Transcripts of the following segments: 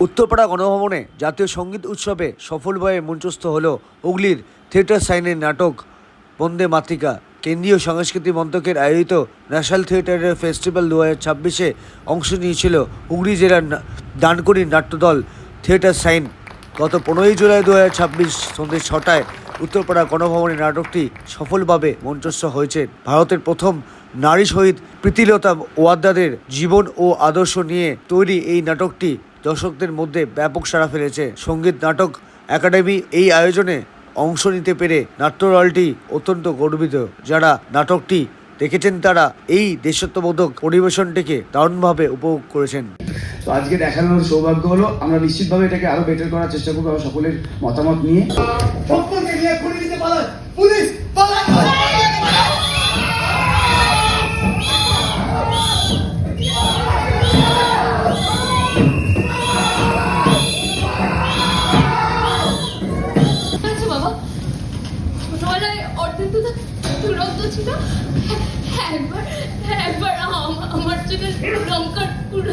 উত্তরপাড়া গণভবনে জাতীয় সঙ্গীত উৎসবে সফলভাবে মঞ্চস্থ হল হুগলির থিয়েটার সাইনের নাটক বন্দে মাতৃকা। কেন্দ্রীয় সংস্কৃতি মন্ত্রকের আয়োজিত ন্যাশনাল থিয়েটারের ফেস্টিভ্যাল 2026-এ অংশ নিয়েছিল হুগলি জেলার ডানকুনির নাট্যদল থিয়েটার সাইন। গত 15 জুলাই 2026 সন্ধ্যে 6টায় উত্তরপাড়া গণভবনে নাটকটি সফলভাবে মঞ্চস্থ হয়েছে। ভারতের প্রথম নারী শহীদ প্রীতিলতা ওয়াদ্দেদারের জীবন ও আদর্শ নিয়ে তৈরি এই নাটকটি দর্শকদের মধ্যে ব্যাপক সাড়া ফেলেছে। সঙ্গীত নাটক একাডেমি এই আয়োজনে অংশ নিতে পেরে নাট্যদলটি অত্যন্ত গর্বিত। যারা নাটকটি দেখেছেন তারা এই দেশাত্মবোধক পরিবেশনটিকে দারুণভাবে উপভোগ করেছেন। তো আজকে দেখানোর সৌভাগ্য হলো, আমরা নিশ্চিতভাবে এটাকে আরো বেটার করার চেষ্টা করবো এবং সকলের মতামত নিয়ে। পুলিশ ছিল একবার আমার চোখে লঙ্কার পুরো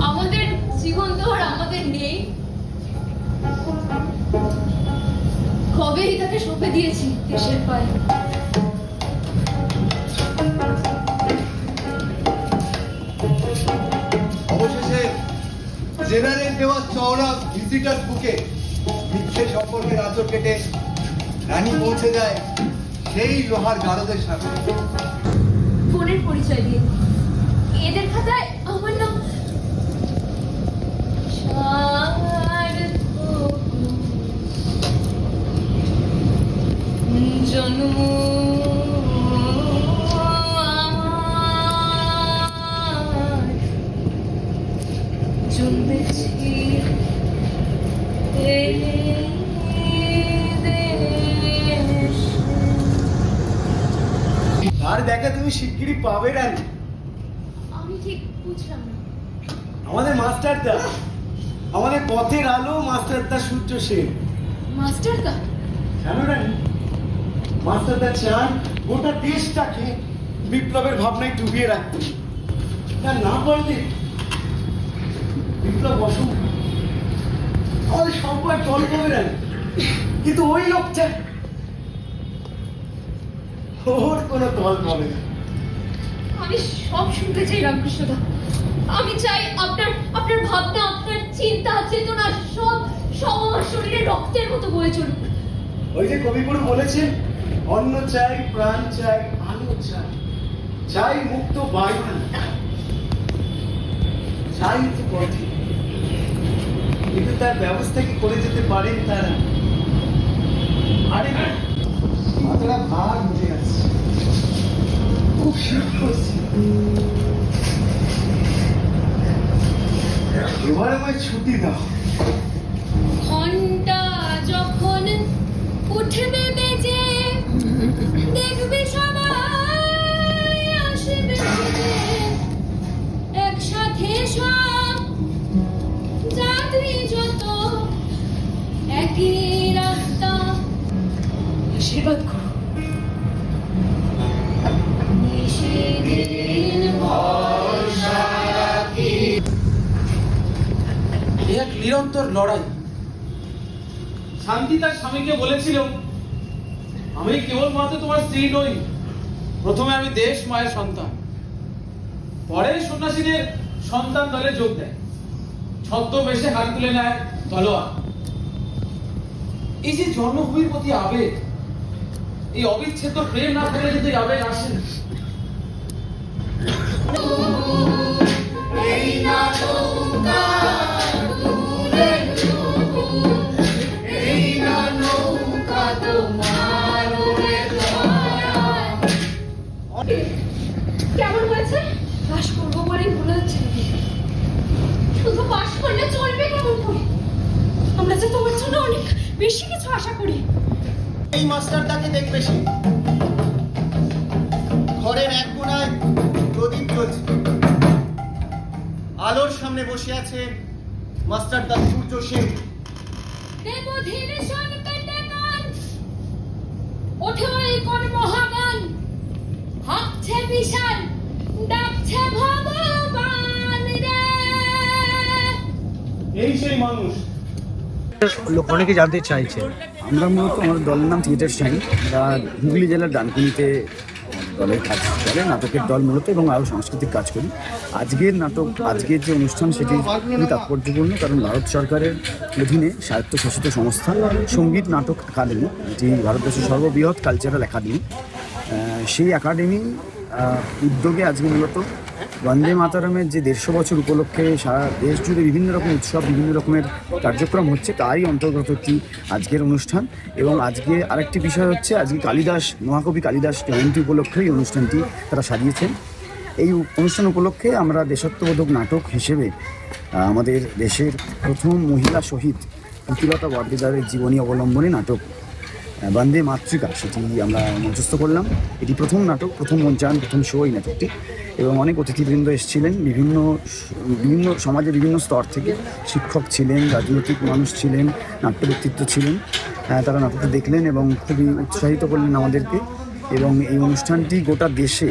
আমাদের জীবন তো আর আমাদের নেই, কবেই তাকে সঁপে দিয়েছি দেশের পায়ে। অবশেষে জেনারেল দেওয়া চওড়া ভিজিটার বুকে মিথ্যে সম্পর্কের আঁচড় কেটে রানী পৌঁছে যায় সেই লোহার গারদের সাথে। ফোনের পরিচয় দিয়ে এদের খাতায় আমার নাম জনু আর দেখা তুমি শিগগিরই পাবে রানী। আমি ঠিক বুঝলাম না। আমাদের মাস্টারদা, আমাদের পথের আলো মাস্টারদা সূর্য সেন। মাস্টারদা কেন রানী? মাস্টারদা চান গোটা দেশটাকে বিপ্লবের ভাবনায় ডুবিয়ে রাখতে। তা না পারলে বিপ্লব অসম্ভব, আমাদের সবাই টল পাবে রানী। কিন্তু ওই লোকটা, ওর কোনো টল পাবে না। আমি সব শুনতে চাই রামকৃষ্ণদা। আমি চাই আপনার ভাবনা, আপনার চিন্তা, চেতনা সব আমার শরীরে রক্তের মতো বয়ে চলুক। ওই যে কবিগুরু বলেছেন, অন্ন চাই, প্রাণ চাই, আলো চাই, চাই মুক্ত বায়ু, চাই তো পথে। কিন্তু তার ব্যবস্থা কি করে যেতে পারেন তারা? আরে মাথাটা ভার উঠে যাচ্ছে, খুব শীত করছে। এবার আমায় ছুটি দাও। ঘন্টা যখন উঠবে বেজে দেখবে সবাই আসবে একসাথে, সব যাত্রী যত একই রাস্তা। আশীর্বাদ করো। এক নিরন্তর লড়াই। শান্তি তার স্বামীকে বলেছিল, আমি কেবলমাত্র তোমার স্ত্রী নই, প্রথমে আমি দেশ মায়ের সন্তান। পরে সন্ন্যাসীদের সন্তান দলে যোগ দেয়, ছদ্মবেশে হাত তুলে নেয় তলোয়ার। এই যে জন্মভূমির প্রতি আবেগ, এই অবিচ্ছেদ্য প্রেম না করে যদি আবেগ আসে, কেমন হয়েছে? পাশ করবো বলেই ভুলে যাচ্ছে। শুধু পাশ করলে চলবে কেমন করে? আমরা যে তোমার জন্য অনেক বেশি কিছু আশা করি। এই মাস্টারদাকে দেখবে সে ঘরের এক কোণায় প্রদীপ জ্বলছে, আলোর সামনে বসে আছে মাস্টারদা সূর্য সেন। দেবধীর শোন পেটে গান ওঠে ওই কোন মহাগান, হাত ডাকছে বিশাল, ডাকছে ভগবান রে। এই সেই মানুষ। লোক অনেকে জানতে চাইছে। আমরা মূলত আমাদের দলের নাম থিয়েটার শাইন। আমরা হুগলি জেলার ডানকুনিতে দলের কাজ করে, নাটকের দল মূলত, এবং আরও সাংস্কৃতিক কাজ করি। আজকের যে অনুষ্ঠান সেটি খুবই তাৎপর্যপূর্ণ, কারণ ভারত সরকারের অধীনে স্বায়ত্তশাসিত সংস্থা সঙ্গীত নাটক একাডেমি, যেটি ভারতবর্ষের সর্ববৃহৎ কালচারাল একাডেমি, সেই একাডেমি উদ্যোগে আজকে মূলত বন্দে মাতরমের যে 150 বছর উপলক্ষে সারা দেশ জুড়ে বিভিন্ন রকম উৎসব, বিভিন্ন রকমের কার্যক্রম হচ্ছে, তারই অন্তর্গত একটি আজকের অনুষ্ঠান। এবং আজকে আরেকটি বিষয় হচ্ছে, আজকে মহাকবি কালিদাস জয়ন্তী উপলক্ষে এই অনুষ্ঠানটি তারা সাজিয়েছেন। এই অনুষ্ঠান উপলক্ষে আমরা দেশাত্মবোধক নাটক হিসেবে আমাদের দেশের প্রথম মহিলা শহীদ প্রীতিলতা ওয়াদ্দেদারের জীবনী অবলম্বনে নাটক বন্দে মাতৃকা, সেটি আমরা মঞ্চস্থ করলাম। এটি প্রথম নাটক, প্রথম মঞ্চায়ন, প্রথম শো এই নাটকটি। এবং অনেক অতিথিবৃন্দ এসেছিলেন বিভিন্ন সমাজের বিভিন্ন স্তর থেকে। শিক্ষক ছিলেন, রাজনৈতিক মানুষ ছিলেন, নাট্য ব্যক্তিত্ব ছিলেন। তারা নাটকটি দেখলেন এবং খুবই উৎসাহিত করলেন আমাদেরকে। এবং এই অনুষ্ঠানটি গোটা দেশে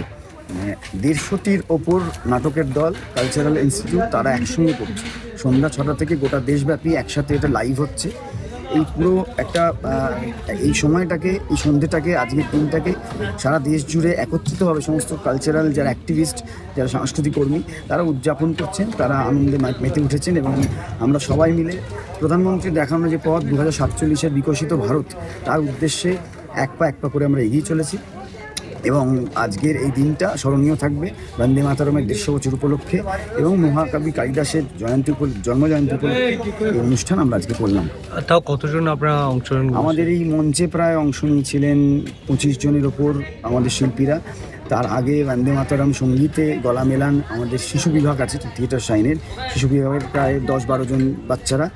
150টির ওপর নাটকের দল, কালচারাল ইনস্টিটিউট, তারা একসঙ্গে করছে। সন্ধ্যা 6টা থেকে গোটা দেশব্যাপী একসাথে এটা লাইভ হচ্ছে। এই পুরো একটা এই সময়টাকে, এই সন্ধ্যেটাকে, আজকের দিনটাকে সারা দেশ জুড়ে একত্রিতভাবে সমস্ত কালচারাল যারা অ্যাক্টিভিস্ট, যারা সাংস্কৃতিক কর্মী, তারা উদযাপন করছেন, তারা আনন্দে মেতে উঠেছেন। এবং আমরা সবাই মিলে প্রধানমন্ত্রীর দেখানো যে পথ 2047-এর বিকশিত ভারত, তার উদ্দেশ্যে এক পা করে আমরা এগিয়ে চলেছি। এবং আজকের এই দিনটা স্মরণীয় থাকবে বন্দে মাতরমের 150 বছর উপলক্ষে এবং মহাকবি কালিদাসের জন্মজয়ন্তী উপলক্ষে এই অনুষ্ঠান আমরা আজকে করলাম। তাও কতজন আপনারা অংশগ্রহণ? আমাদের এই মঞ্চে প্রায় অংশ নিয়েছিলেন 25 জনের ওপর আমাদের শিল্পীরা। তার আগে বন্দে মাতরম সঙ্গীতে গলা মেলান আমাদের শিশু বিভাগ আছে থিয়েটার শাইনের, শিশু বিভাগের প্রায় 10-12 জন বাচ্চারা,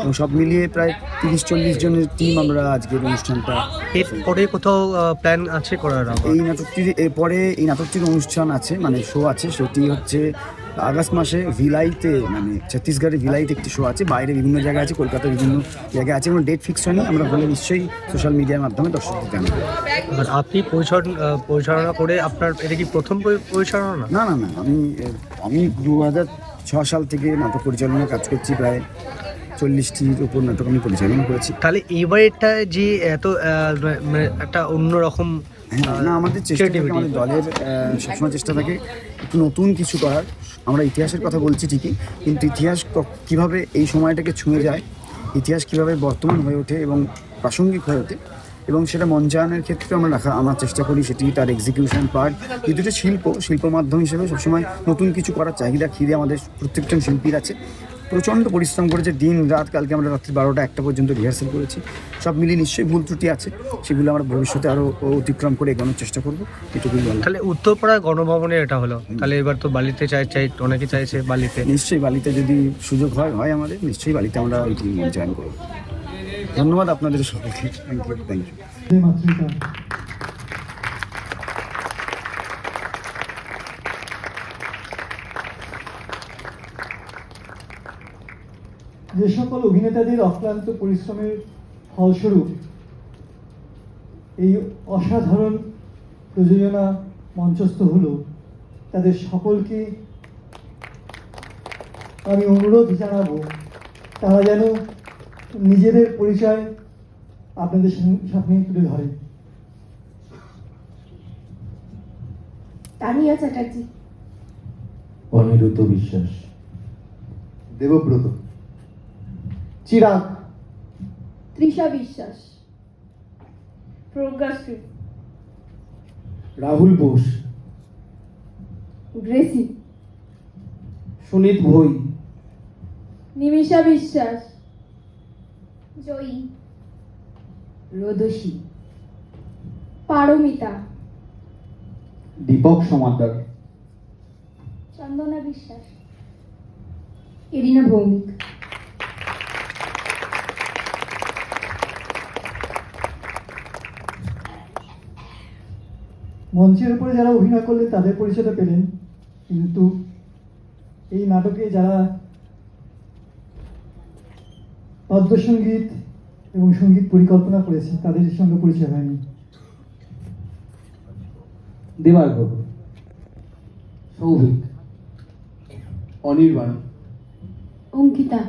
এবং সব মিলিয়ে প্রায় 30-40 জনের টিম আমরা আজকের অনুষ্ঠানটা। এরপরে কোথাও প্ল্যান আছে করার? এই নাটকটির অনুষ্ঠান আছে, মানে শো আছে। সেটি হচ্ছে আগস্ট মাসে ভিলাইতে, মানে ছত্তিশগড়ের ভিলাইতে একটি শো আছে। বাইরে বিভিন্ন জায়গায় আছে, কলকাতার বিভিন্ন জায়গায় আছে। এবং ডেট ফিক্স হয়নি, আমরা বলে নিশ্চয়ই সোশ্যাল মিডিয়ার মাধ্যমে দর্শকদের জানাবো। আপনি পরিচালনা করে আপনার এটা কি প্রথম পরিচালনা? না, আমি 2006 সাল থেকে নাটক পরিচালনার কাজ করছি। প্রায় 40টির উপর নাটক আমি পরিচালনা করেছি। তাহলে এবারেরটা যে এত মানে একটা অন্যরকম, না, আমাদের চেষ্টা থাকে, আমাদের দলের সবসময় চেষ্টা থাকে একটু নতুন কিছু করার। আমরা ইতিহাসের কথা বলছি ঠিকই, কিন্তু ইতিহাস কীভাবে এই সময়টাকে ছুঁয়ে যায়, ইতিহাস কীভাবে বর্তমান হয়ে ওঠে এবং প্রাসঙ্গিক হয়ে ওঠে, এবং সেটা মঞ্চায়নের ক্ষেত্রে আমরা চেষ্টা করি। সেটি তার এক্সিকিউশন পার্ট, এই দুটো শিল্প মাধ্যম হিসেবে সবসময় নতুন কিছু করার চাহিদা খিদে আমাদের প্রত্যেকজন শিল্পীর আছে। প্রচণ্ড পরিশ্রম করেছে দিন রাত। কালকে আমরা রাত্রি 12টা-1টা পর্যন্ত রিহার্সাল করেছি। সব মিলিয়ে নিশ্চয়ই ভুল ত্রুটি আছে, সেগুলো আমরা ভবিষ্যতে আরও অতিক্রম করে এগোনোর চেষ্টা করবো, এটুকুই বলা। তাহলে উত্তরপাড়া গণভবনে এটা হলো, তাহলে এবার তো বালিতে অনেকে চাইছে বালিতে। নিশ্চয়ই বালিতে যদি সুযোগ হয় আমাদের, নিশ্চয়ই বালিতে আমরা ওইটি মঞ্চায়ন করব। ধন্যবাদ আপনাদের সকলকে। Thank you. যে সকল অভিনেতাদের অক্লান্ত পরিশ্রমের ফলস্বরূপ এই অসাধারণ প্রযোজনা মঞ্চস্থ হলো, তাদের সকলকে আমি অনুরোধ জানাবো তারা যেন নিজেদের পরিচয় আপনাদের সামনে তুলে ধরে। তানিয়া চ্যাটার্জি, অনিরুদ্ধ বিশ্বাস, দেবব্রত, চিরাগ, তৃষা বিশ্বাস, প্রজ্ঞাশ্রী, রাহুল বোস, গ্রেসি, সুনীত ভৈ, নিমিষা বিশ্বাস, জয়ী, রোদসী, পারমিতা, দীপক সমাদ্দার, চন্দনা বিশ্বাস, এরিনা ভৌমিক। মঞ্চের উপরে যারা অভিনয় করলেন তাদের পরিচয়টা পেলেন, কিন্তু এই নাটকে যারা পদ্মসঙ্গীত এবং সঙ্গীত পরিকল্পনা করেছে তাদের সঙ্গে পরিচয় হয়নি। দেবার্ঘ, সৌভিক, অনির্বাণ, অঙ্কিতা।